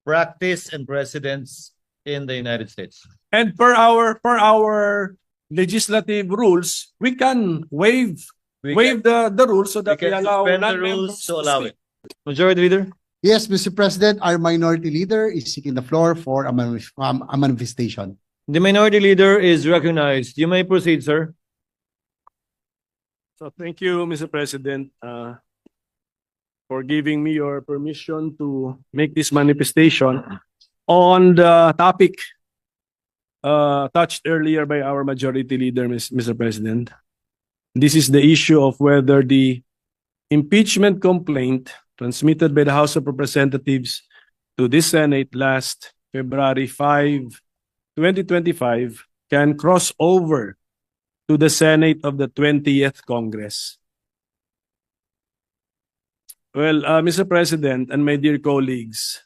practice and precedents in the United States. And per our legislative rules, we can waive the rules so that we allow suspend the non-members rules to allow speak. it. Majority Leader? Yes, Mr. President, our minority leader is seeking the floor for a manifestation. The Minority Leader is recognized. You may proceed, sir. So thank you, Mr. President, for giving me your permission to make this manifestation on the topic touched earlier by our majority leader, Mr. President. This is the issue of whether the impeachment complaint transmitted by the House of Representatives to this Senate last February 5, 2025 can cross over to the Senate of the 20th Congress. Well, Mr. President and my dear colleagues,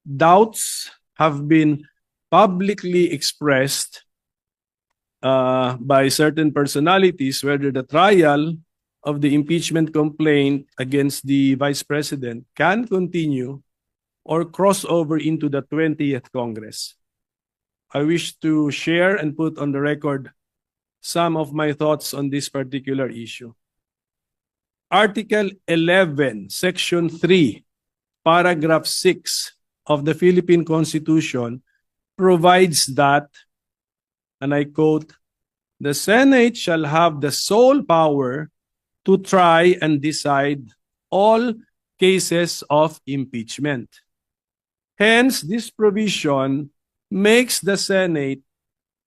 doubts have been publicly expressed by certain personalities whether the trial of the impeachment complaint against the Vice President can continue or cross over into the 20th Congress. I wish to share and put on the record some of my thoughts on this particular issue. Article 11, Section 3, Paragraph 6 of the Philippine Constitution provides that, and I quote, "The Senate shall have the sole power to try and decide all cases of impeachment." Hence, this provision makes the Senate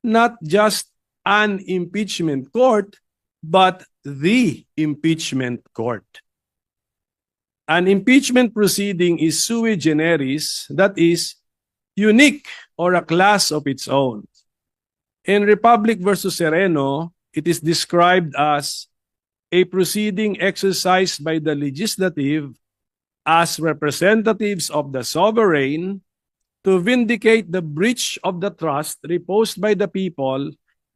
not just an impeachment court, but the impeachment court. An impeachment proceeding is sui generis, that is, unique or a class of its own. In Republic versus Sereno, it is described as a proceeding exercised by the legislative as representatives of the sovereign to vindicate the breach of the trust reposed by the people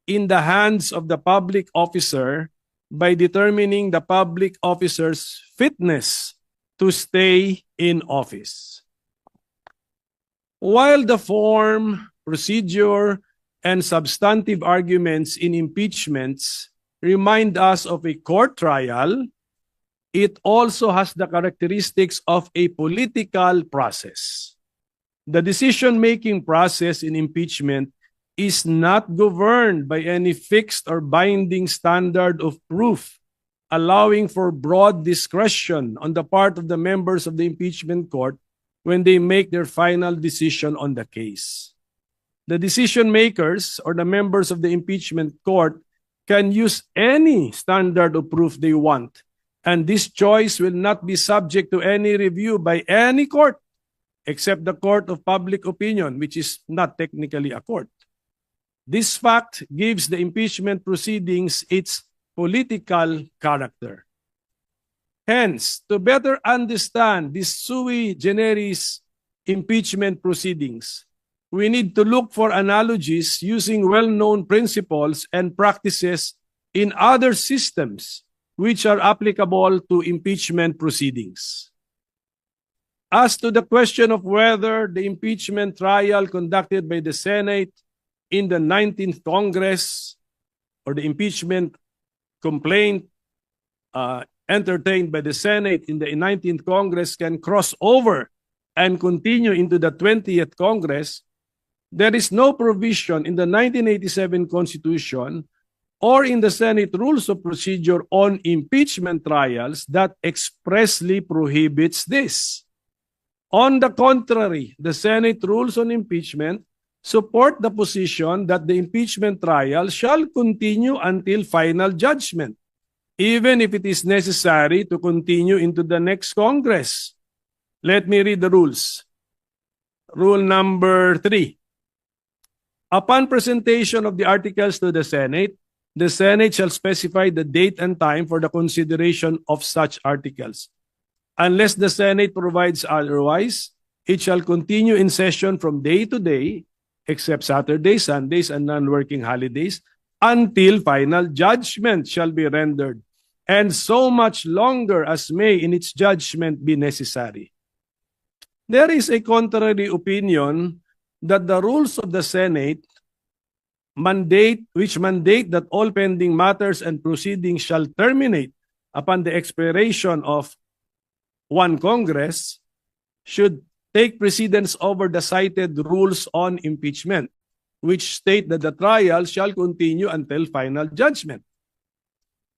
in the hands of the public officer by determining the public officer's fitness to stay in office. While the form, procedure, and substantive arguments in impeachments remind us of a court trial, it also has the characteristics of a political process. The decision-making process in impeachment is not governed by any fixed or binding standard of proof, allowing for broad discretion on the part of the members of the impeachment court when they make their final decision on the case. The decision makers or the members of the impeachment court can use any standard of proof they want, and this choice will not be subject to any review by any court except the court of public opinion, which is not technically a court. This fact gives the impeachment proceedings its political character. Hence, to better understand these sui generis impeachment proceedings, we need to look for analogies using well-known principles and practices in other systems which are applicable to impeachment proceedings. As to the question of whether the impeachment trial conducted by the Senate in the 19th Congress or the impeachment complaint entertained by the Senate in the 19th Congress can cross over and continue into the 20th Congress, there is no provision in the 1987 Constitution or in the Senate Rules of Procedure on impeachment trials that expressly prohibits this. On the contrary, the Senate Rules on Impeachment support the position that the impeachment trial shall continue until final judgment, even if it is necessary to continue into the next Congress. Let me read the rules. Rule number 3. Upon presentation of the articles to the Senate shall specify the date and time for the consideration of such articles. Unless the Senate provides otherwise, it shall continue in session from day to day, except Saturdays, Sundays, and non-working holidays, until final judgment shall be rendered, and so much longer as may in its judgment be necessary. There is a contrary opinion that the rules of the Senate mandate that all pending matters and proceedings shall terminate upon the expiration of one Congress should take precedence over the cited rules on impeachment, which state that the trial shall continue until final judgment.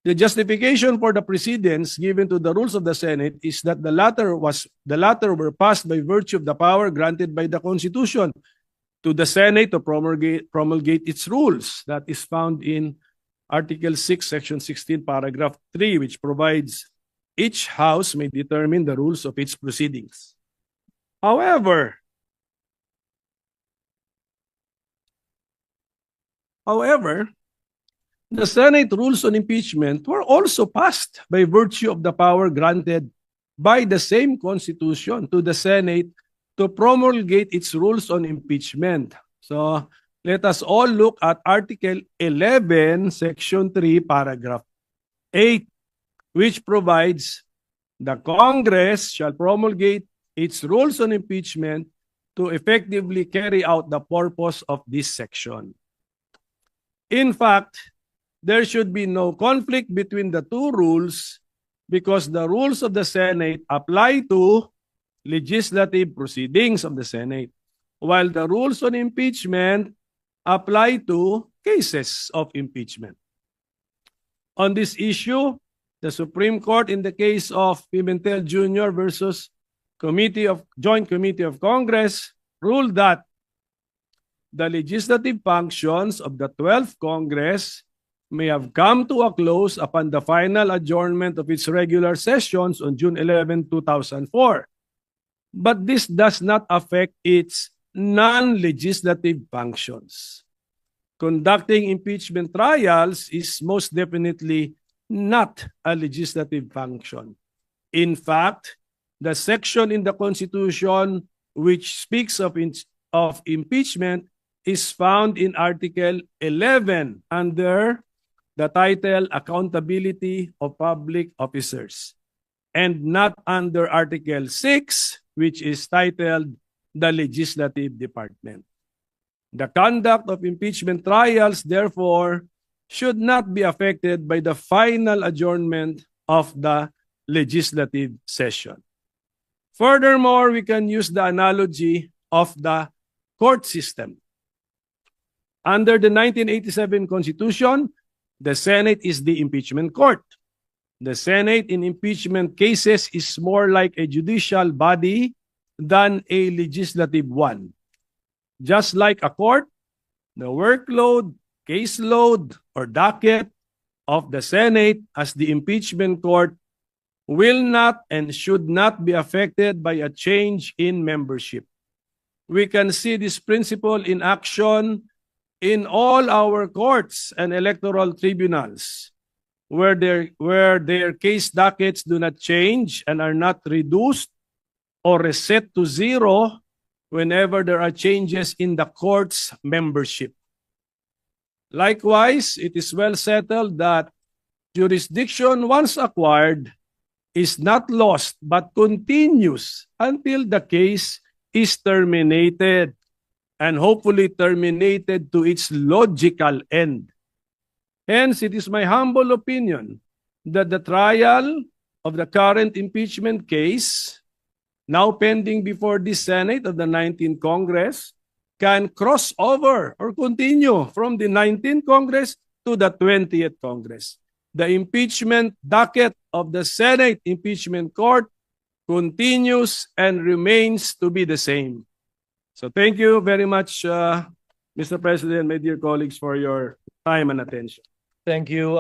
The justification for the precedence given to the rules of the Senate is that the latter were passed by virtue of the power granted by the Constitution to the Senate to promulgate its rules. That is found in Article 6, Section 16, Paragraph 3, which provides each House may determine the rules of its proceedings. However, the Senate rules on impeachment were also passed by virtue of the power granted by the same Constitution to the Senate to promulgate its rules on impeachment. So let us all look at Article 11, Section 3, Paragraph 8, which provides the Congress shall promulgate its rules on impeachment to effectively carry out the purpose of this section. In fact, there should be no conflict between the two rules because the rules of the Senate apply to legislative proceedings of the Senate, while the rules on impeachment apply to cases of impeachment. On this issue, the Supreme Court in the case of Pimentel Jr. versus Joint Committee of Congress ruled that the legislative functions of the 12th Congress may have come to a close upon the final adjournment of its regular sessions on June 11, 2004. But this does not affect its non-legislative functions. Conducting impeachment trials is most definitely not a legislative function. In fact, the section in the Constitution which speaks of impeachment is found in Article 11 under the title Accountability of Public Officers, and not under Article 6, which is titled the Legislative Department. The conduct of impeachment trials, therefore, should not be affected by the final adjournment of the legislative session. Furthermore, we can use the analogy of the court system. Under the 1987 Constitution, the Senate is the impeachment court. The Senate in impeachment cases is more like a judicial body than a legislative one. Just like a court, the workload, caseload, or docket of the Senate as the impeachment court will not and should not be affected by a change in membership. We can see this principle in action in all our courts and electoral tribunals, where their case dockets do not change and are not reduced or reset to zero whenever there are changes in the court's membership. Likewise, it is well settled that jurisdiction once acquired is not lost but continues until the case is terminated, and hopefully terminated to its logical end. Hence, it is my humble opinion that the trial of the current impeachment case, now pending before the Senate of the 19th Congress, can cross over or continue from the 19th Congress to the 20th Congress. The impeachment docket of the Senate Impeachment Court continues and remains to be the same. So thank you very much, Mr. President, my dear colleagues, for your time and attention. Thank you,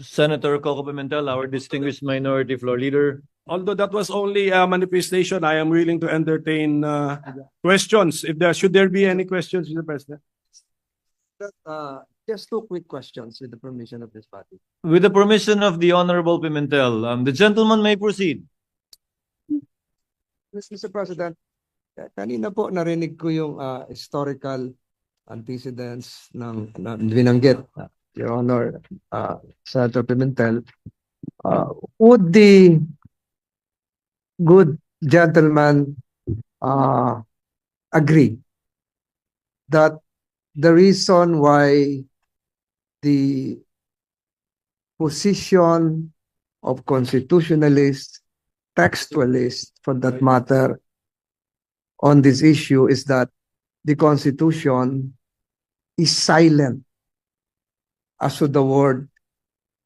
Senator Coco Pimentel, our distinguished minority floor leader. Although that was only a manifestation, I am willing to entertain questions. Should there be any questions, Mr. President? Just two quick questions with the permission of this body. With the permission of the Honorable Pimentel, the gentleman may proceed. Mr. President, kanina po narinig ko yung historical antecedents ng binanggit, Your Honor, Senator Pimentel. Would the good gentlemen agree that the reason why the position of constitutionalists, textualists for that matter, on this issue is that the Constitution is silent as to the word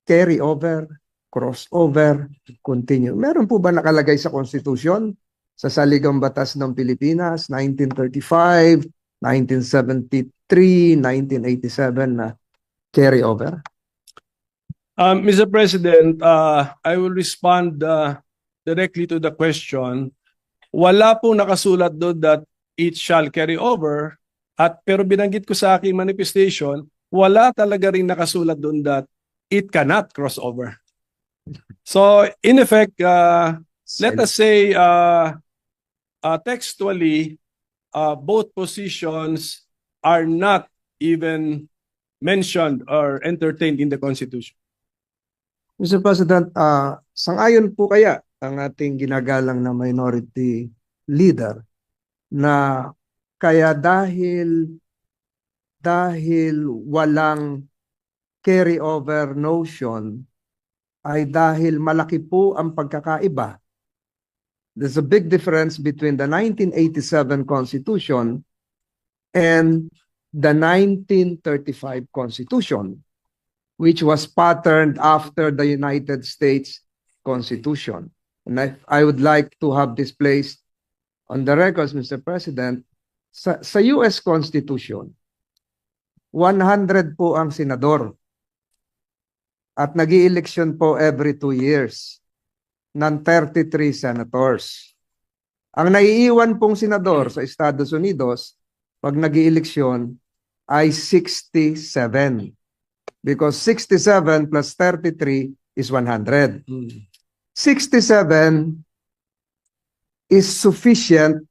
carry over, crossover, continue. Meron po ba nakalagay sa Constitution, sa Saligang Batas ng Pilipinas, 1935, 1973, 1987 na carry over? Mr. President, I will respond directly to the question. Wala po nakasulat doon that it shall carry over, pero binanggit ko sa aking manifestation, wala talaga rin nakasulat doon that it cannot cross over. So in effect, let us say textually, both positions are not even mentioned or entertained in the Constitution. Mr. President, sangayon po kaya ang ating ginagalang na minority leader na kaya dahil walang carry over notion ay dahil malaki po ang pagkakaiba. There's a big difference between the 1987 Constitution and the 1935 Constitution, which was patterned after the United States Constitution. And I would like to have this placed on the records, Mr. President. Sa US Constitution, 100 po ang senador at nag-i-eleksyon po every 2 years ng 33 senators. Ang naiiwan pong senador sa Estados Unidos pag nag-i-eleksyon ay 67. Because 67 plus 33 is 100. 67 is sufficient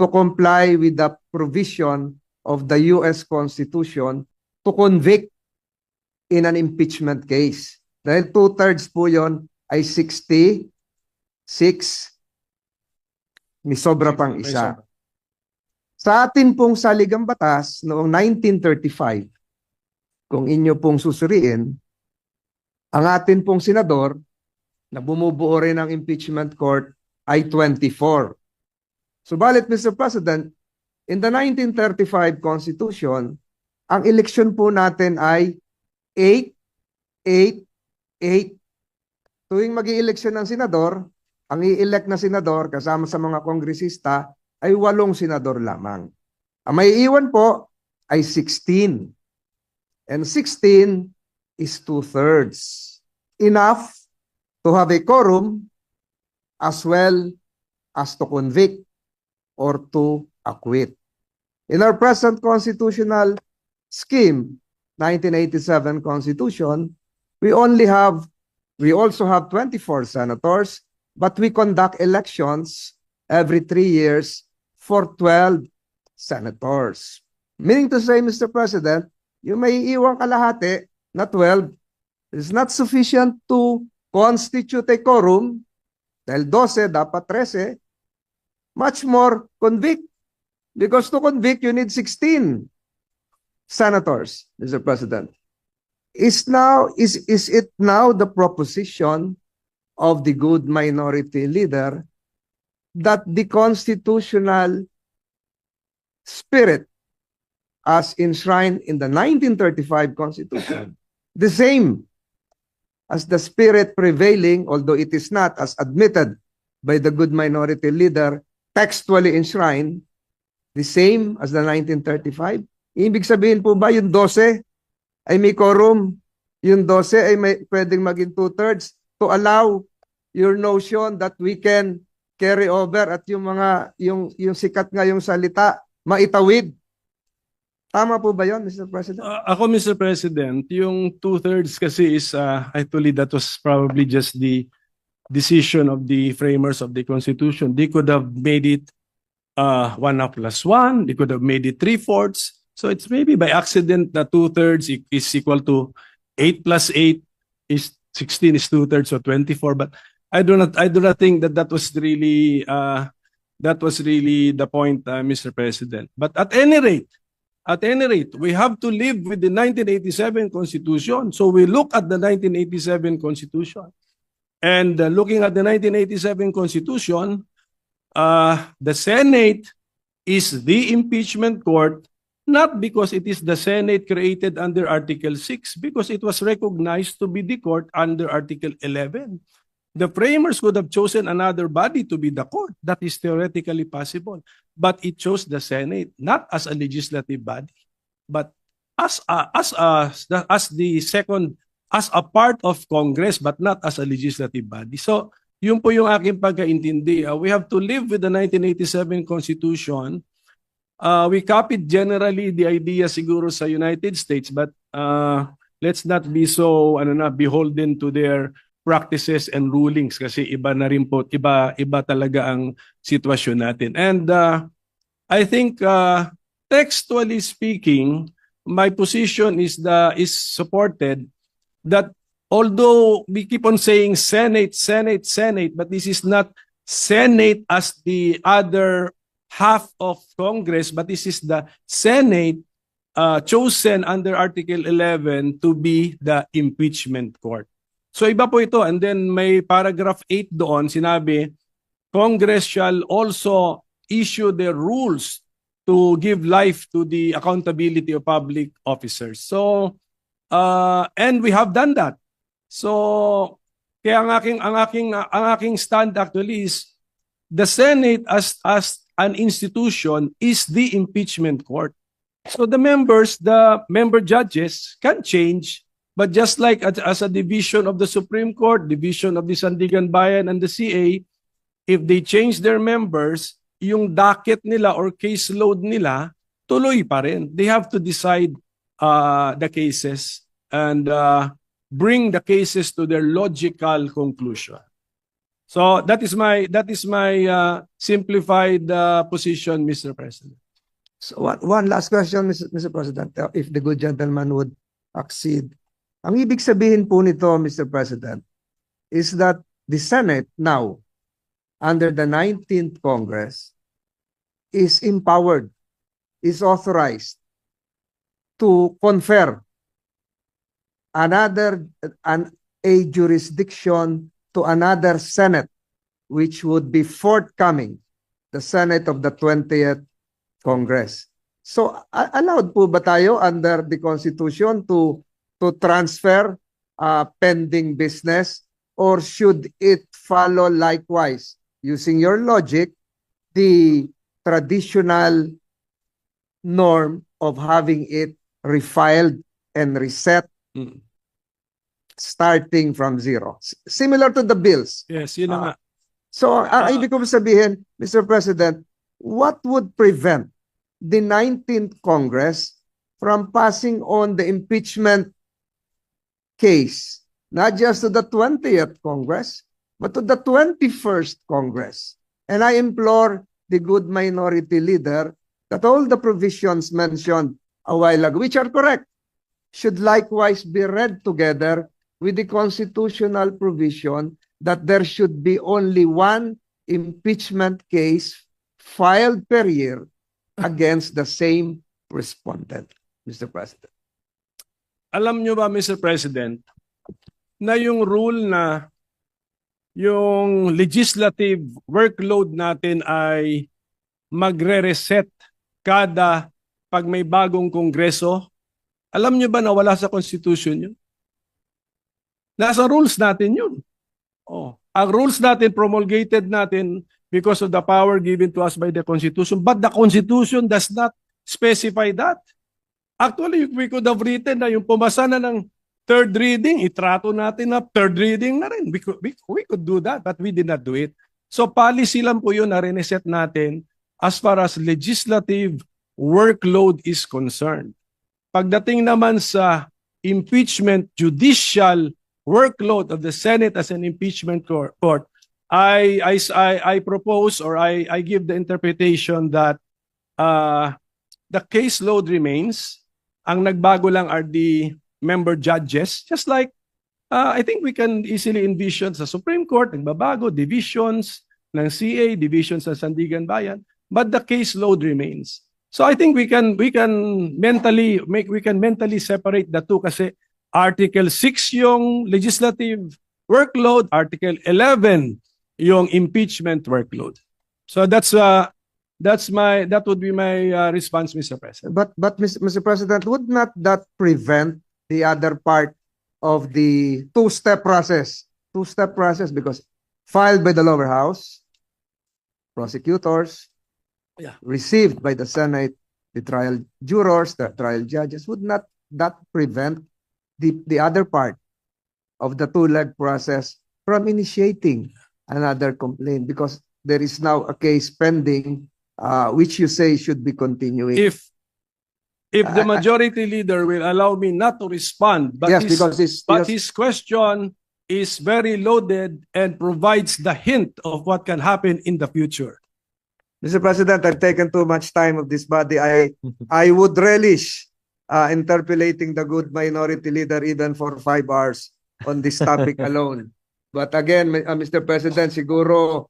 to comply with the provision of the US Constitution to convict in an impeachment case. Dahil 2/3 po yon ay 66. May sobra pang isa. Sa atin pong saligang batas noong 1935, kung inyo pong susuriin, ang atin pong senador na bumubuo rin ng impeachment court ay 24. Subalit, Mr. President, in the 1935 Constitution, ang eleksyon po natin ay 8, 8, 8. Tuwing mag-i-eleksyon ng senador, ang i-elect na senador kasama sa mga kongresista ay 8 senador lamang. Ang may iwan po ay 16. And 16 is 2/3. Enough to have a quorum as well as to convict or to acquit. In our present constitutional scheme, 1987 Constitution, we also have 24 senators, but we conduct elections every 3 years for 12 senators. Meaning to say, Mr. President, yung may iwang kalahati na 12 is not sufficient to constitute a quorum, dahil 12, dapat 13, much more convict. Because to convict, you need 16 senators, Mr. President. Is it now the proposition of the good minority leader that the constitutional spirit as enshrined in the 1935 Constitution, the same as the spirit prevailing, although it is not as admitted by the good minority leader, textually enshrined, the same as the 1935? Ibig sabihin po ba yung 12 ay may quorum? Yung 12 ay pwedeng maging 2/3 to allow your notion that we can carry over at yung sikat nga yung salita, maitawid. Tama po ba yun, Mr. President? Ako, Mr. President, yung 2/3 kasi is actually that was probably just the decision of the framers of the Constitution. They could have made it 1+1. They could have made it 3/4. So it's maybe by accident na 2/3 is equal to 8 + 8 is 16 is 2/3, so 24. But I do not think that that was really the point, Mr. President. But at any rate, we have to live with the 1987 Constitution. So we look at the 1987 Constitution. And looking at the 1987 Constitution, the Senate is the impeachment court, not because it is the Senate created under Article 6, because it was recognized to be the court under Article 11. The framers could have chosen another body to be the court. That is theoretically possible. But it chose the Senate, not as a legislative body, but as a part of Congress, but not as a legislative body. So, yun po yung aking pagkaintindi. We have to live with the 1987 Constitution. We copied generally the idea siguro sa United States, but let's not be so beholden to their practices and rulings kasi iba na rin po, iba talaga ang sitwasyon natin. And I think textually speaking, my position is supported that although we keep on saying Senate, but this is not Senate as the other half of Congress, but this is the Senate chosen under Article 11 to be the impeachment court. So iba po ito. And then may paragraph 8 doon, sinabi, Congress shall also issue the rules to give life to the accountability of public officers. So, and we have done that. So, kaya ang aking stand actually is the Senate as an institution is the impeachment court. So the member judges can change. But just like as a division of the Supreme Court, division of the Sandigan Bayan and the CA, if they change their members, yung docket nila or caseload nila, tuloy pa rin. They have to decide the cases and bring the cases to their logical conclusion. So that is my simplified position, Mr. President. So one last question, Mr. President, if the good gentleman would accede. Ang ibig sabihin po nito, Mr. President, is that the Senate now, under the 19th Congress, is empowered, is authorized to confer a jurisdiction to another Senate, which would be forthcoming, the Senate of the 20th Congress. So, allowed po ba tayo under the Constitution to transfer pending business, or should it follow likewise, using your logic, the traditional norm of having it refiled and reset starting from zero? Similar to the bills. Yes, yun na nga. So, ang ibig ko sabihin, Mr. President, what would prevent the 19th Congress from passing on the impeachment case, not just to the 20th Congress, but to the 21st Congress? And I implore the good minority leader that all the provisions mentioned a while ago, which are correct, should likewise be read together with the constitutional provision that there should be only one impeachment case filed per year against the same respondent, Mr. President. Alam nyo ba, Mr. President, na yung rule na yung legislative workload natin ay magre-reset kada pag may bagong kongreso? Alam nyo ba na wala sa Constitution yun? Nasa rules natin yun. Oh, ang rules natin, promulgated natin because of the power given to us by the Constitution. But the Constitution does not specify that. Actually, we could have written na yung pumasa na ng third reading, itrato natin na third reading na rin. We could do that, but we did not do it. So policy lang po yun na reset natin as far as legislative workload is concerned. Pagdating naman sa impeachment judicial workload of the Senate as an impeachment court, I propose or I give the interpretation that the caseload remains. Ang nagbago lang are the member judges, just like I think we can easily envision sa Supreme Court, nagbabago, divisions ng CA, divisions ng Sandigan Bayan, but the caseload remains. So I think we can mentally separate the two kasi Article 6 yung legislative workload, Article 11 yung impeachment workload. So that would be my response, Mr. President. But Mr. President, would not that prevent the other part of the two-step process? Two-step process because filed by the lower house, prosecutors, Yeah. received by the Senate, the trial jurors, the trial judges. Would not that prevent the other part of the two-leg process from initiating another complaint? Because there is now a case pending, which you say should be continuing. If the majority leader will allow me not to respond, but Yes, because his question is very loaded and provides the hint of what can happen in the future. Mr. President, I've taken too much time of this body. I would relish interpolating the good minority leader even for 5 hours on this topic alone. But again, Mr. President, siguro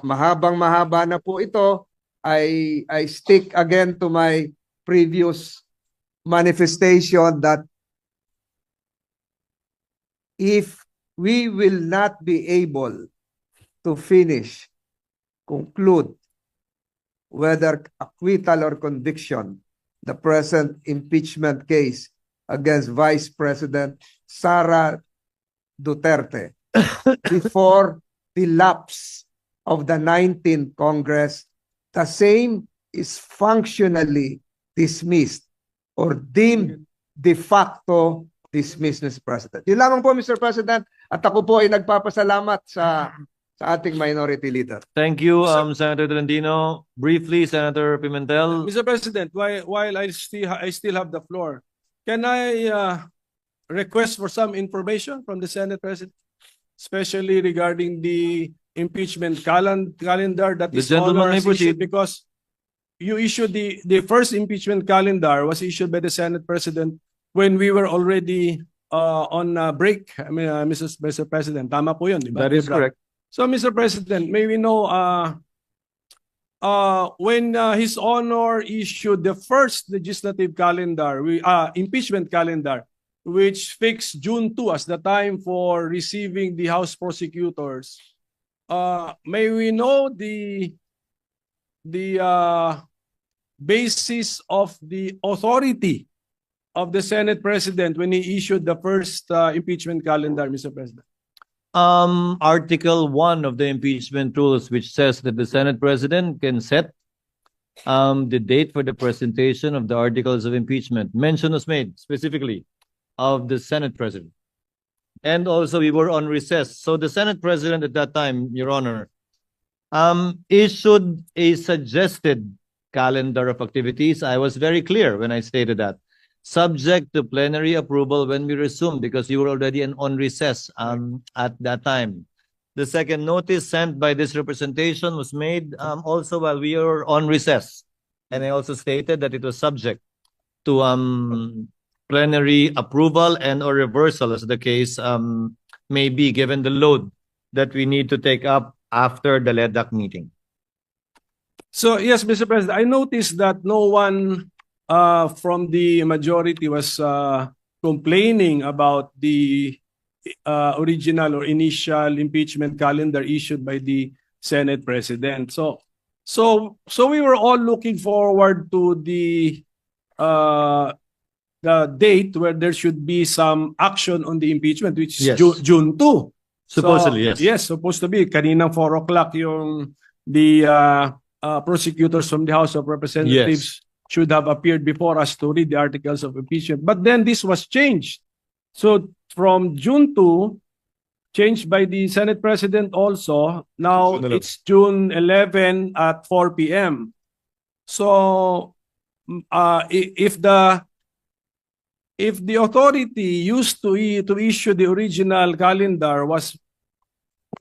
mahabang-mahaba na po ito. I stick again to my previous manifestation that if we will not be able to conclude whether acquittal or conviction, the present impeachment case against Vice President Sara Duterte before the lapse of the 19th Congress, the same is functionally dismissed or deemed de facto dismissed, Mr. President. Yun lamang po, Mr. President, at ako po ay nagpapasalamat sa ating minority leader. Thank you, Senator Tolentino. Briefly, Senator Pimentel. Mr. President, while I still have the floor, can I request for some information from the Senate President, especially regarding the impeachment calendar that The is gentleman may issued, proceed. because you issued the first impeachment calendar was issued by the Senate President when we were already on break. I mean, Mr. President, tama po yun, di ba? That is correct. So, Mr. President, may we know when His Honor issued the first legislative calendar, impeachment calendar, which fixed June 2 as the time for receiving the House prosecutors, may we know the basis of the authority of the Senate President when he issued the first impeachment calendar, Mr. President? Article 1 of the impeachment rules, which says that the Senate President can set the date for the presentation of the articles of impeachment. Mention was made specifically of the Senate President. And also we were on recess. So the Senate President at that time, Your Honor, issued a suggested calendar of activities. I was very clear when I stated that. Subject to plenary approval when we resume, because you were already on recess at that time. The second notice sent by this representation was made also while we were on recess. And I also stated that it was subject to plenary approval and or reversal, as the case may be, given the load that we need to take up after the LEDAC meeting. So, yes, Mr. President, I noticed that no one from the majority was complaining about the original or initial impeachment calendar issued by the Senate President. So we were all looking forward to the date where there should be some action on the impeachment, which is Yes. June 2. Supposedly, yes. Yes, supposed to be. Kaninang 4 o'clock yung the prosecutors from the House of Representatives should have appeared before us to read the articles of impeachment. But then this was changed. So from June 2, changed by the Senate President also, now June 11. it's June 11 at 4 p.m. So if the authority used to issue the original calendar was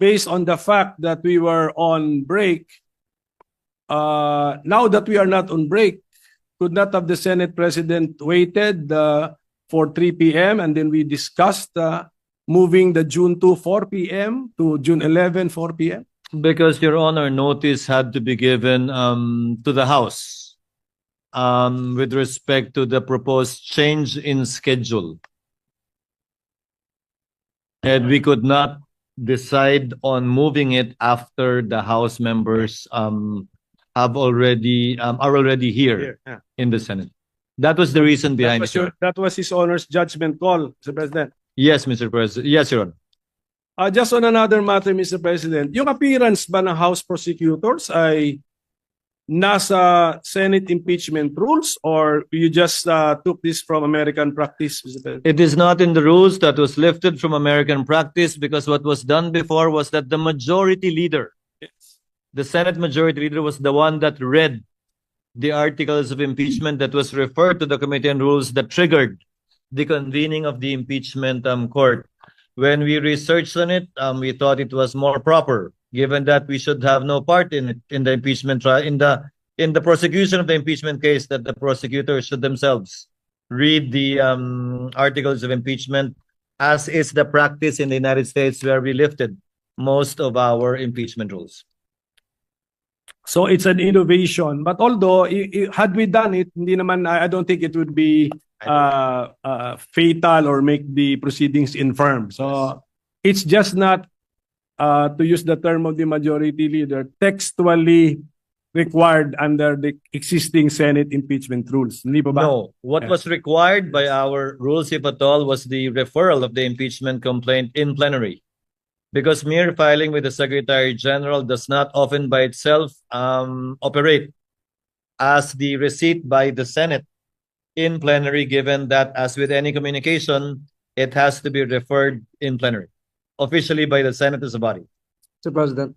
based on the fact that we were on break, now that we are not on break, could not have the Senate President waited for 3 p.m. and then we discussed moving the June 2 4 p.m. to June 11 4 p.m.? Because, Your Honor, notice had to be given to the House with respect to the proposed change in schedule. And we could not decide on moving it after the House members are already here Yeah. in the Senate. That was the reason behind it. Your Honor. That was His Honor's judgment call, Mr. President. Yes, Mr. President. Yes, Your Honor. Just on another matter, Mr. President, yung appearance ba ng House prosecutors ay nasa Senate impeachment rules or you just took this from American practice, Mr. President? It is not in the rules. That was lifted from American practice because what was done before was that the majority leader, Yes. the Senate majority leader, was the one that read the articles of impeachment that was referred to the Committee on Rules that triggered the convening of the impeachment court. When we researched on it, we thought it was more proper, given that we should have no part in it, in the impeachment trial, in the prosecution of the impeachment case, that the prosecutors should themselves read the articles of impeachment, as is the practice in the United States, where we lifted most of our impeachment rules. So it's an innovation. But although, had we done it, hindi naman, I don't think it would be fatal or make the proceedings infirm. So it's just not, to use the term of the majority leader, textually required under the existing Senate impeachment rules. Hindi pa ba? No, what was required by our rules, if at all, was the referral of the impeachment complaint in plenary. Because mere filing with the Secretary General does not often by itself operate as the receipt by the Senate in plenary, given that, as with any communication, it has to be referred in plenary, officially by the Senate as a body. Mr. President,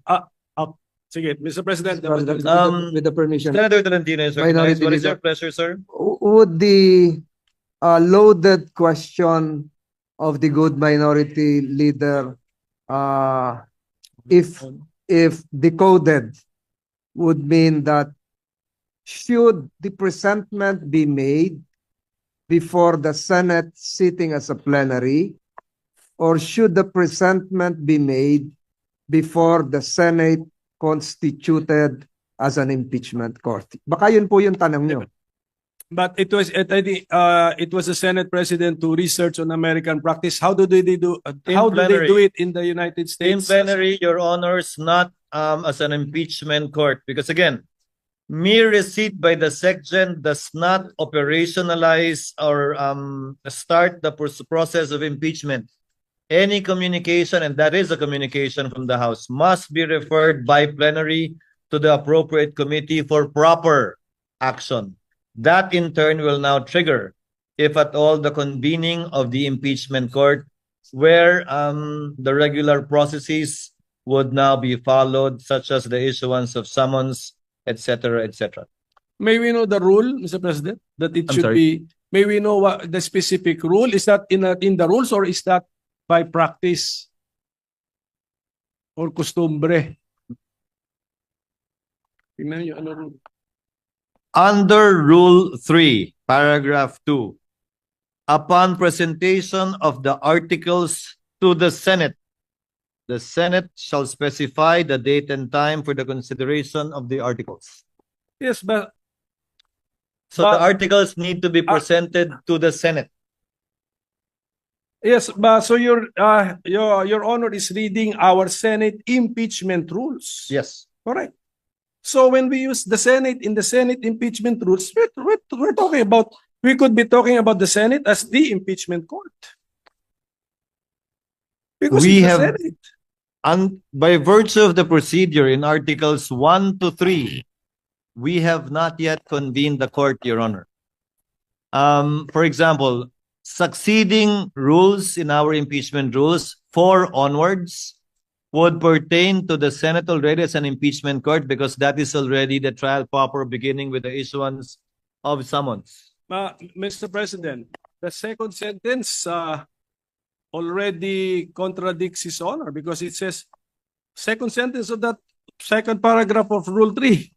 Sige, Mr. President. Mr. President, with the permission, Senator Tolentino is recognized. Minority What is Leader. your pleasure, sir? would the loaded question of the good minority leader, if decoded, would mean that should the presentment be made before the Senate sitting as a plenary, or should the presentment be made before the Senate constituted as an impeachment court? Baka yun po yung tanong nyo. But it was, it was the Senate President to research on American practice. How do they do? How do they do it in the United States? In plenary, Your Honors, not as an impeachment court, because again, mere receipt by the SecGen does not operationalize or start the process of impeachment. Any communication, and that is a communication from the House, must be referred by plenary to the appropriate committee for proper action. That in turn will now trigger, if at all, the convening of the impeachment court, where the regular processes would now be followed, such as the issuance of summons, etc., etc. May we know the rule, Mr. President, that it I'm should sorry? be? May we know what the specific rule is? That in the rules, or is that by practice or costumbre? Tingnan niyo, ano rule? Under Rule 3, Paragraph 2, upon presentation of the articles to the Senate shall specify the date and time for the consideration of the articles. Yes, but So the articles need to be presented to the Senate. yes, but so your Honor is reading our Senate impeachment rules. Yes. Correct. So when we use the Senate in the Senate impeachment rules, we're talking about, we could be talking about the Senate as the impeachment court. Because We it's the have- Senate. And by virtue of the procedure in Articles 1 to 3, we have not yet convened the court, Your Honor. For example, succeeding rules in our impeachment rules, 4 onwards, would pertain to the Senate already as an impeachment court, because that is already the trial proper, beginning with the issuance of summons. Mr. President, the second sentence already contradicts His Honor, because it says, second sentence of that second paragraph of Rule 3,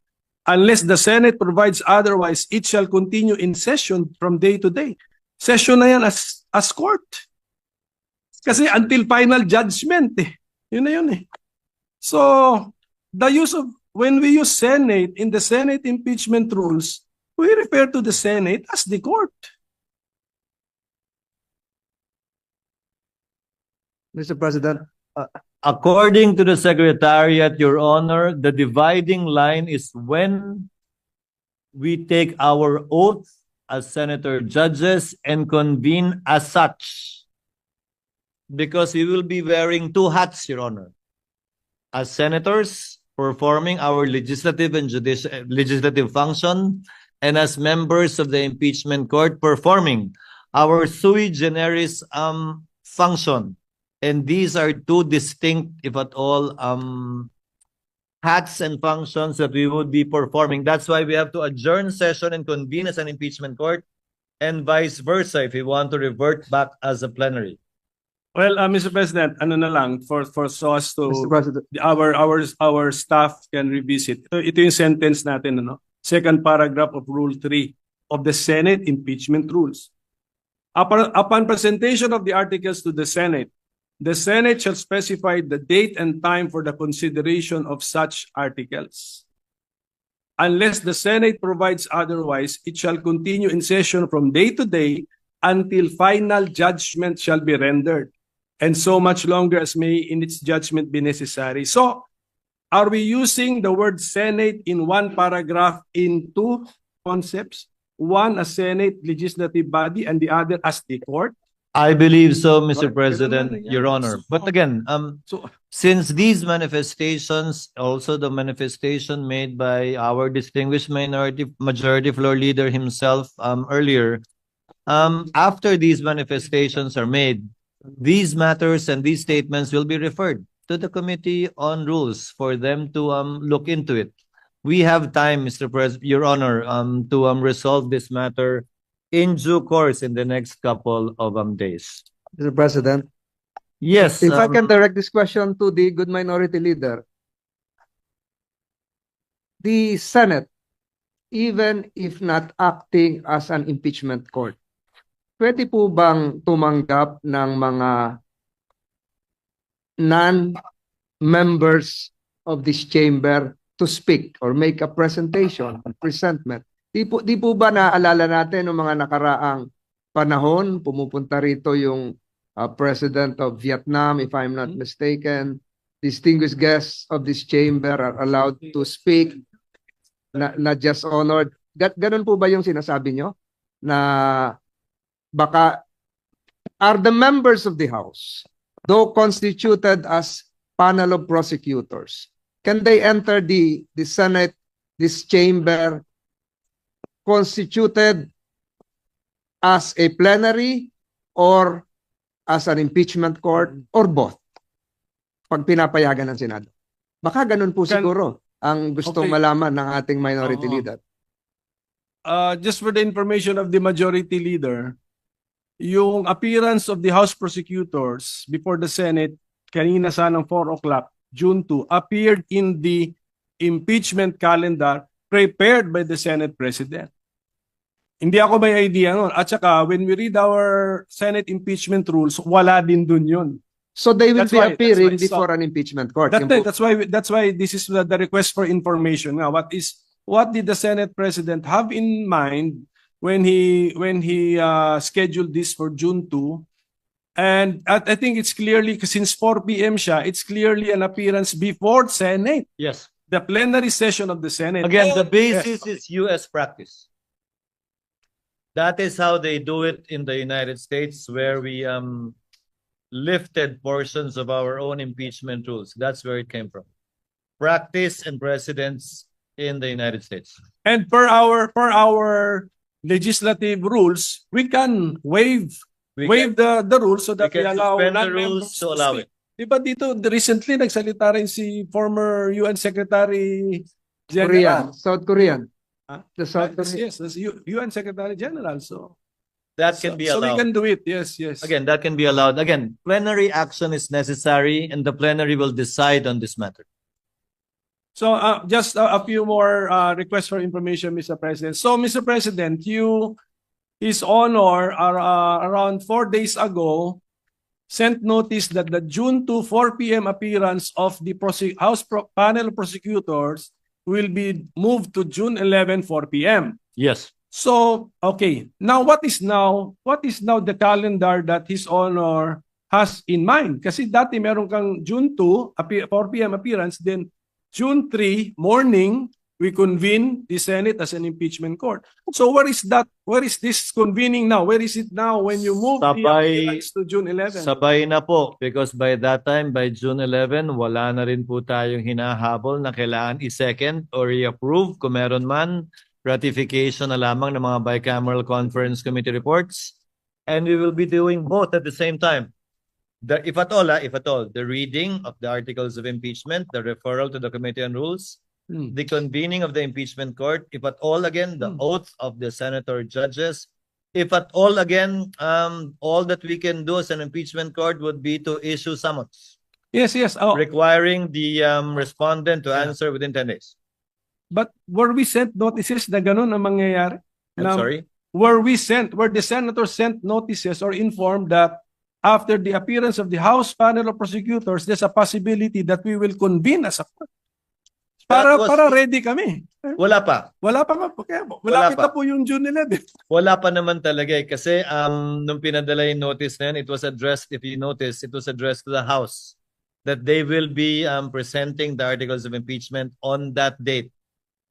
unless the Senate provides otherwise, it shall continue in session from day to day. Session na yan as court. Kasi until final judgment eh. Yun na yun eh. So, the use of, when we use Senate in the Senate impeachment rules, we refer to the Senate as the court. Mr. President, According to the Secretariat, Your Honor, the dividing line is when we take our oath as senator judges and convene as such. Because we will be wearing two hats, Your Honor. As senators, performing our legislative and legislative function, and as members of the impeachment court, performing our sui generis function. And these are two distinct, if at all, hats and functions that we would be performing. That's why we have to adjourn session and convene as an impeachment court, and vice versa if we want to revert back as a plenary. Well, Mr. President, ano na lang for so as to Mr. President, our staff can revisit. Ito yung sentence natin, ano? Second paragraph of Rule 3 of the Senate impeachment rules. Upon presentation of the articles to the Senate shall specify the date and time for the consideration of such articles. Unless the Senate provides otherwise, it shall continue in session from day to day until final judgment shall be rendered, and so much longer as may in its judgment be necessary. So, are we using the word Senate in one paragraph in two concepts? One as Senate legislative body and the other as the court? I believe so, Mr. Right. President, Ganun na yan. Your Honor. But again, So, since these manifestations, also the manifestation made by our distinguished majority floor leader himself earlier, after these manifestations are made, these matters and these statements will be referred to the Committee on Rules for them to look into it. We have time, Mr. President, Your Honor, to resolve this matter in due course in the next couple of days. Mr. President, Yes. if I can direct this question to the good minority leader, the Senate, even if not acting as an impeachment court, pwede po bang tumanggap ng mga non-members of this chamber to speak or make a presentation, presentment? Di po ba naaalala natin ng mga nakaraang panahon, pumupunta rito yung President of Vietnam, if I'm not mistaken. Distinguished guests of this chamber are allowed to speak, not just honored. Ganun po ba yung sinasabi nyo? Na baka are the members of the House, though constituted as panel of prosecutors, can they enter the Senate, this chamber, constituted as a plenary or as an impeachment court or both pag pinapayagan ng Senado? Baka ganun po siguro ang gustong malaman ng ating minority leader. Just for the information of the majority leader, yung appearance of the House prosecutors before the Senate kanina sanang 4 o'clock, June 2, appeared in the impeachment calendar prepared by the Senate President. Hindi ako may idea nun. At saka, when we read our Senate impeachment rules, wala din dun yun. So they will That's be why- appearing that's why- before an impeachment court. That's why this is the request for information. Now, what did the Senate President have in mind when he scheduled this for June 2? And I think it's clearly, since 4 p.m. siya, it's clearly an appearance before Senate, Yes. the plenary session of the Senate. Again, the Yes. basis is U.S. practice. That is how they do it in the United States, where we lifted portions of our own impeachment rules. That's where it came from. Practice and precedents in the United States. And per our legislative rules, we can waive the rules so that we can allow suspend the non-members rules to allow speak. Diba dito, recently nagsalita rin si former UN Secretary Korean, General. South Korean. Huh? The South Korean. Yes, that's UN Secretary General. So That can be so we allowed. can do it. Yes. Again, that can be allowed. Again, plenary action is necessary, and the plenary will decide on this matter. So just a few more requests for information, Mr. President. So, Mr. President, His Honor, around 4 days ago, sent notice that the June 2 4 p.m. appearance of the panel of prosecutors will be moved to June 11 4 p.m. Yes. So, okay. Now what is now the calendar that His Honor has in mind? Kasi dati meron kang June 2 4 p.m. appearance, then June 3 morning we convene the Senate as an impeachment court. So where is that? Where is this convening now? Where is it now when you move the appearance to June 11? Sabay na po, because by that time, by June 11, wala na rin po tayong hinahabol na kailangan i-second or i-approve kung meron man, ratification na lamang ng mga bicameral conference committee reports. And we will be doing both at the same time. If at all, the reading of the articles of impeachment, the referral to the Committee on Rules, the convening of the impeachment court, if at all again, the oath of the senator judges, if at all again, all that we can do as an impeachment court would be to issue summons. Yes. Requiring the respondent to answer within 10 days. But were we sent notices na ganun ang mangyayari? I'm sorry? Were the senators sent notices or informed that after the appearance of the House panel of prosecutors, there's a possibility that we will convene as a court? Para ready kami. Wala pa. Wala pa nga po. Kaya malapit na po yung June 11. Wala pa naman talaga eh. Kasi nung pinadala yung notice na yun, it was addressed, if you notice, it was addressed to the House that they will be presenting the articles of impeachment on that date.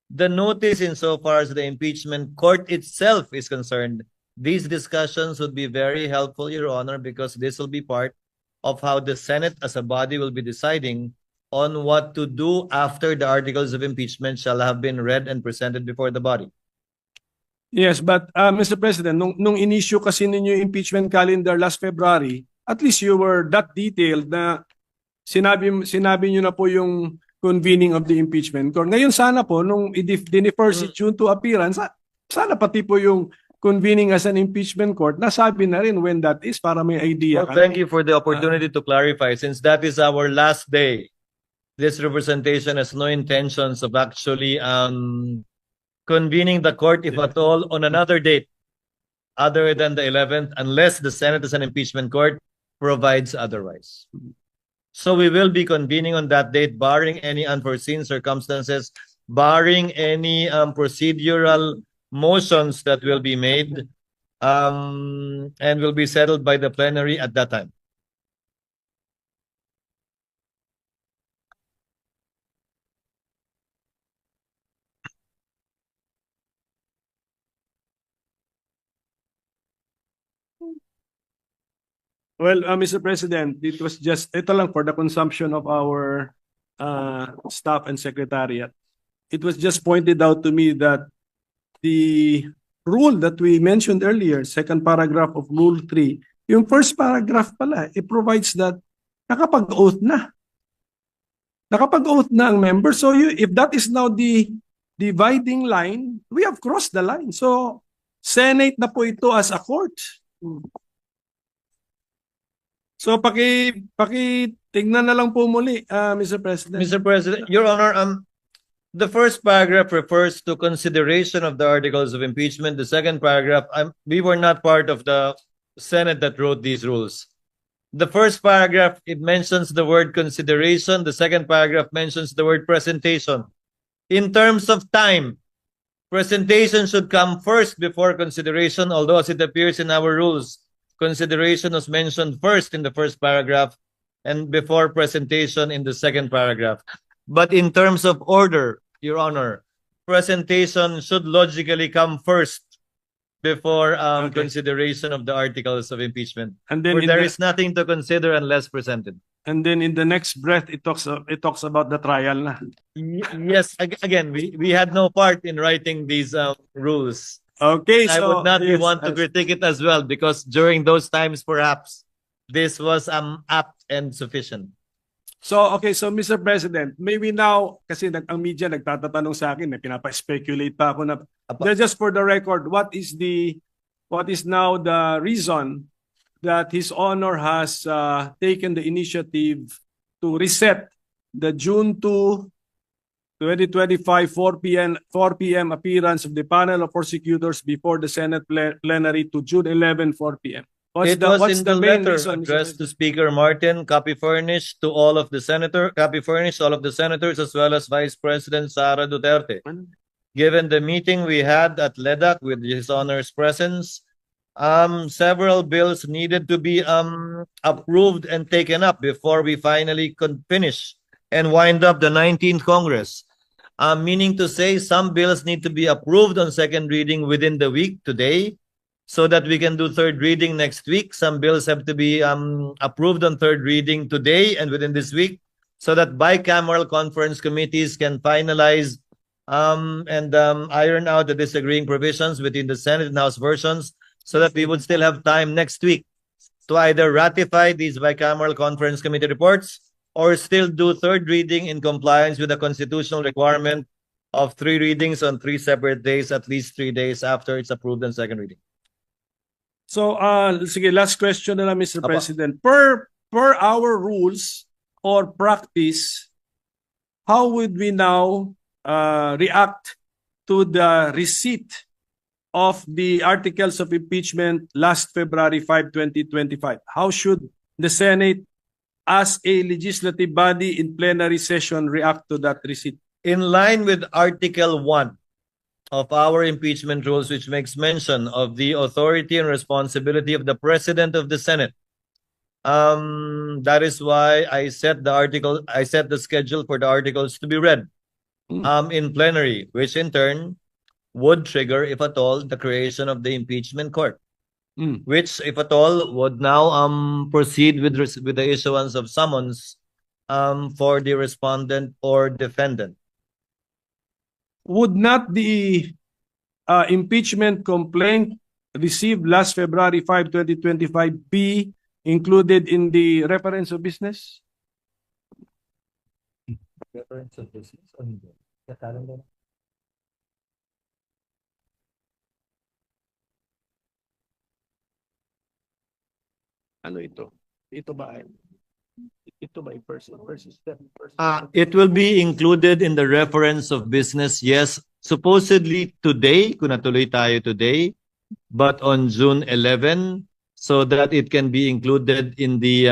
The notice insofar as the impeachment court itself is concerned, these discussions would be very helpful, Your Honor, because this will be part of how the Senate as a body will be deciding on what to do after the articles of impeachment shall have been read and presented before the body. Yes, but Mr. President, nung in-issue kasi ninyo yung impeachment calendar last February, at least you were that detailed na sinabi nyo na po yung convening of the impeachment court. Ngayon sana po, nung i-defer si June to appearance, sana pati po yung convening as an impeachment court, nasabi na rin when that is para may idea. Well, thank you for the opportunity to clarify. Since that is our last day, this representation has no intentions of actually convening the court, if at all, on another date other than the 11th, unless the Senate as an impeachment court provides otherwise. So we will be convening on that date, barring any unforeseen circumstances, barring any procedural motions that will be made, and will be settled by the plenary at that time. Well, Mr. President, ito lang for the consumption of our staff and secretariat. It was just pointed out to me that the rule that we mentioned earlier, second paragraph of Rule 3, yung first paragraph pala, it provides that nakapag-oath na. Nakapag-oath na ang member. So if that is now the dividing line, we have crossed the line. So Senate na po ito as a court. So tingnan na lang po muli, Mr. President. Mr. President, Your Honor, the first paragraph refers to consideration of the articles of impeachment. The second paragraph, we were not part of the Senate that wrote these rules. The first paragraph, it mentions the word consideration. The second paragraph mentions the word presentation. In terms of time, presentation should come first before consideration, although as it appears in our rules, consideration was mentioned first in the first paragraph and before presentation in the second paragraph. But in terms of order, Your Honor, presentation should logically come first before consideration of the articles of impeachment. And then where there is nothing to consider unless presented. And then in the next breath, it talks about the trial na. Yes, again, we had no part in writing these rules. Okay, I so would not want to critique it as well because during those times, perhaps, this was apt and sufficient. So, okay, so Mr. President, maybe now, kasi ang media nagtatatanong sa akin, pinapa-speculate pa ako na, just for the record, what is now the reason that His Honor has taken the initiative to reset the June 2, 2025 4 p.m. appearance of the panel of prosecutors before the Senate plenary to June 11 4 p.m. It was what's in the the main letter reason, Mr. addressed to President? Speaker Martin, copy furnished to all of the senators as well as Vice President Sara Duterte. Given the meeting we had at LEDAC with His Honor's presence, several bills needed to be approved and taken up before we finally could finish and wind up the 19th Congress. Meaning to say some bills need to be approved on second reading within the week today so that we can do third reading next week. Some bills have to be approved on third reading today and within this week so that bicameral conference committees can finalize and iron out the disagreeing provisions between the Senate and House versions so that we would still have time next week to either ratify these bicameral conference committee reports or still do third reading in compliance with the constitutional requirement of 3 readings on 3 separate days, at least 3 days after it's approved on second reading. So, sige, last question na lang, Mr. Apa. President. Per our rules or practice, how would we now react to the receipt of the articles of impeachment last February 5, 2025? How should the Senate as a legislative body in plenary session react to that receipt? In line with Article 1 of our impeachment rules, which makes mention of the authority and responsibility of the President of the Senate, that is why I set the schedule for the articles to be read in plenary, which in turn would trigger, if at all, the creation of the impeachment court, which, if at all, would now proceed with the issuance of summons for the respondent or defendant. Would not the impeachment complaint received last February 5, 2025 be included in the reference of business? Reference of business on the calendar. Ano ito? Ito ba first step? It will be included in the reference of business, yes. Supposedly today, kung natuloy tayo today, but on June 11, so that it can be included in the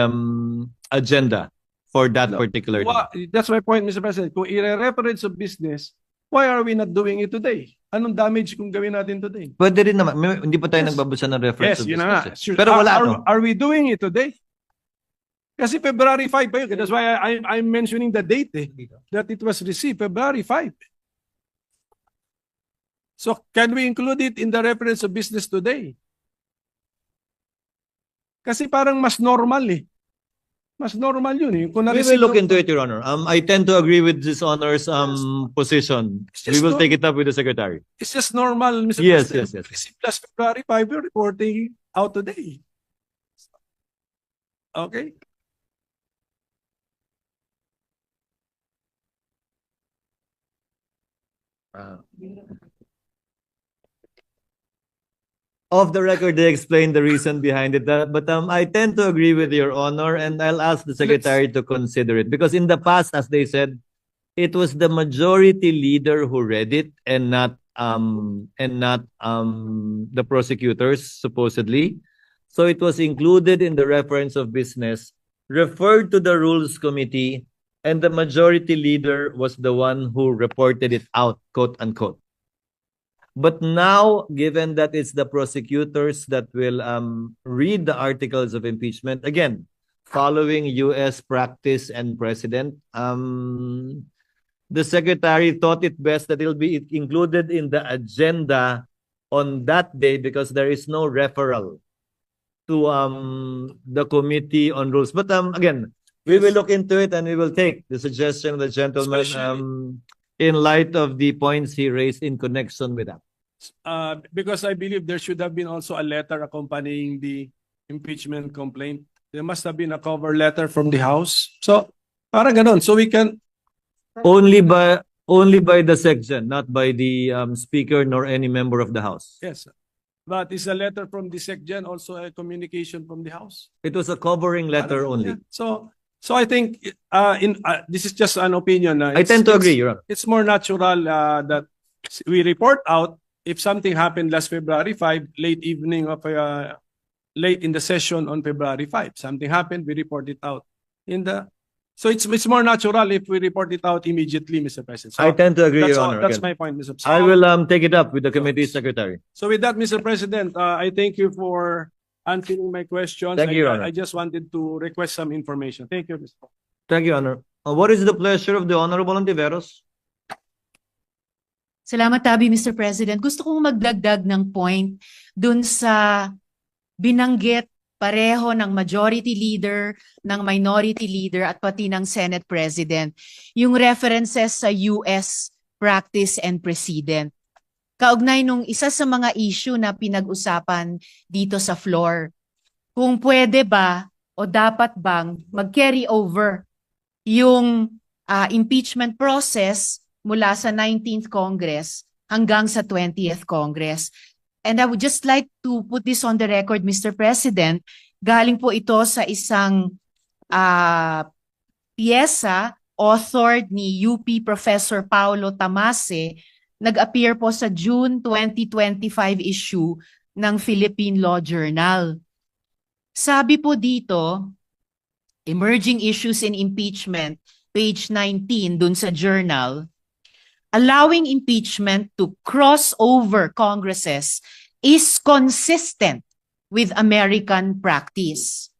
agenda for that particular day. That's my point, Mr. President. Kung i-reference of business, why are we not doing it today? Anong damage kung gawin natin today? Pwede rin naman. Hindi pa tayo Yes. nagbabasa ng reference Yes, of yun na business. nga. eh. Sure. Pero wala no? Are we doing it today? Kasi February 5 pa yun. That's why I'm mentioning the date that it was received, February 5. So can we include it in the reference of business today? Kasi parang mas normal eh. Mas normal yun eh. Kung We na-receive will look ko- into it, Your Honor. I tend to agree with this Honor's position. It's We just will no- take it up with the Secretary. It's just normal, Mr. Yes, President. yes, yes. Received last February 5, we're reporting out today. Okay? Off the record, they explained the reason behind it. But I tend to agree with Your Honor, and I'll ask the Secretary to consider it. Because in the past, as they said, it was the majority leader who read it and not the prosecutors, supposedly. So it was included in the reference of business, referred to the Rules Committee, and the majority leader was the one who reported it out, quote unquote. But now, given that it's the prosecutors that will read the articles of impeachment, again, following U.S. practice and precedent, the Secretary thought it best that it'll be included in the agenda on that day because there is no referral to the Committee on Rules. But again, we will look into it and we will take the suggestion of the gentleman in light of the points he raised in connection with that. Because I believe there should have been also a letter accompanying the impeachment complaint. There must have been a cover letter from the House. So, parang ganon. So we can... Only by the section, not by the Speaker nor any member of the House. Yes. But is a letter from the SecGen also a communication from the House? It was a covering letter only. Yeah. So I think this is just an opinion. I tend to agree, Your Honor. It's more natural that we report out if something happened last February 5, late evening of late in the session on February 5. Something happened, we report it out. So it's more natural if we report it out immediately, Mr. President. So I tend to agree, that's Your all, Honor. that's Again, my point, Mr. President. I will take it up with the committee secretary. So with that, Mr. President, I thank you for answering my questions. Thank you, Your Honor. I just wanted to request some information. Thank you, Mr. Thank you, Honor. What is the pleasure of the Honorable Ontiveros? Salamat, Tabi, Mr. President. Gusto kong magdagdag ng point dun sa binanggit pareho ng majority leader, ng minority leader, at pati ng Senate President. Yung references sa US practice and precedent. Kaugnay nung isa sa mga issue na pinag-usapan dito sa floor, kung pwede ba o dapat bang mag-carry over yung impeachment process mula sa 19th Congress hanggang sa 20th Congress. And I would just like to put this on the record, Mr. President. Galing po ito sa isang piyesa authored ni UP Professor Paulo Tamase, nag-appear po sa June 2025 issue ng Philippine Law Journal. Sabi po dito, Emerging Issues in Impeachment, page 19 dun sa journal, allowing impeachment to cross over Congresses is consistent with American practice.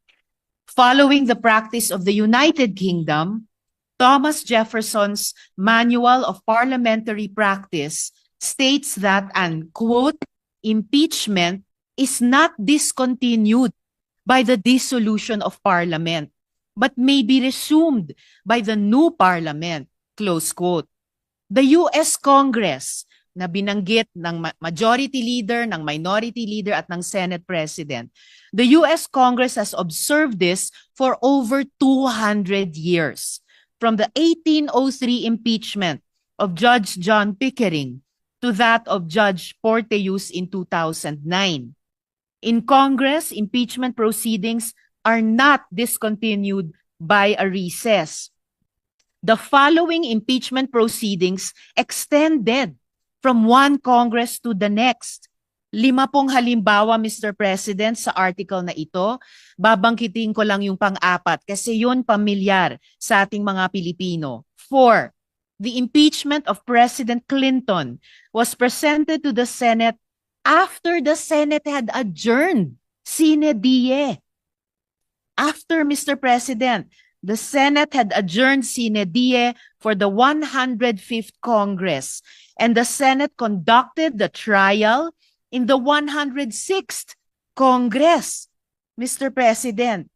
Following the practice of the United Kingdom, Thomas Jefferson's Manual of Parliamentary Practice states that an, quote, impeachment is not discontinued by the dissolution of Parliament, but may be resumed by the new Parliament, close quote. The US Congress na binanggit ng majority leader, ng minority leader at ng Senate President, the US Congress has observed this for over 200 years. From the 1803 impeachment of Judge John Pickering to that of Judge Porteus in 2009. In Congress, impeachment proceedings are not discontinued by a recess. The following impeachment proceedings extended from one Congress to the next. 5 pong halimbawa, Mr. President, sa article na ito. Babangkitin ko lang yung pang-apat kasi yun pamilyar sa ating mga Pilipino. 4. The impeachment of President Clinton was presented to the Senate after the Senate had adjourned sine die. After, Mr. President, the Senate had adjourned sine die for the 105th Congress, and the Senate conducted the trial in the 106th Congress, Mr. President.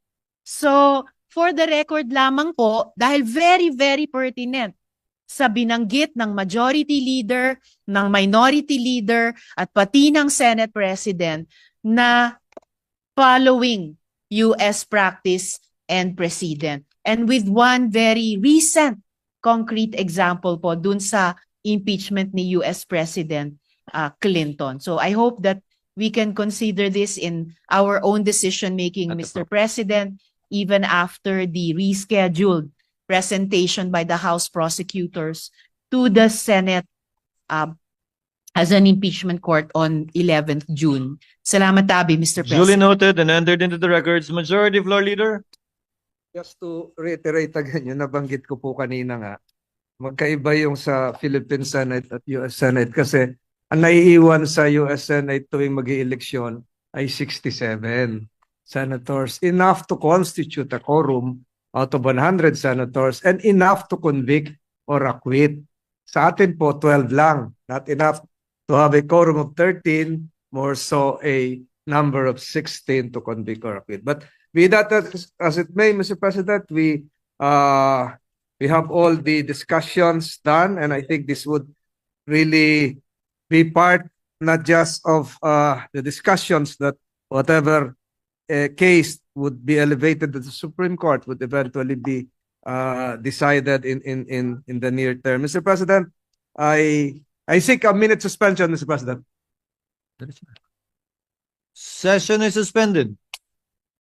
So, for the record lamang po, dahil very, very pertinent sa binanggit ng majority leader, ng minority leader, at pati ng Senate President na following US practice and precedent. And with one very recent concrete example po dun sa impeachment ni US President Clinton. So I hope that we can consider this in our own decision-making, Mr. President, even after the rescheduled presentation by the House prosecutors to the Senate as an impeachment court on 11th June. Salamat, Tabi, Mr. President. Duly noted and entered into the records. Majority Floor Leader. Just to reiterate again, yung nabanggit ko po kanina nga, magkaiba yung sa Philippine Senate at US Senate kasi ang naiiwan sa US Senate tuwing mag-ieleksyon ay 67 senators, enough to constitute a quorum out of 100 senators and enough to convict or acquit. Sa atin po, 12 lang, not enough to have a quorum of 13, more so a number of 16 to convict or acquit. But be that as it may, Mr. President, we have all the discussions done, and I think this would really be part not just of the discussions that whatever case would be elevated to the Supreme Court would eventually be decided in the near term. Mr. President, I seek a minute suspension, Mr. President. Session is suspended.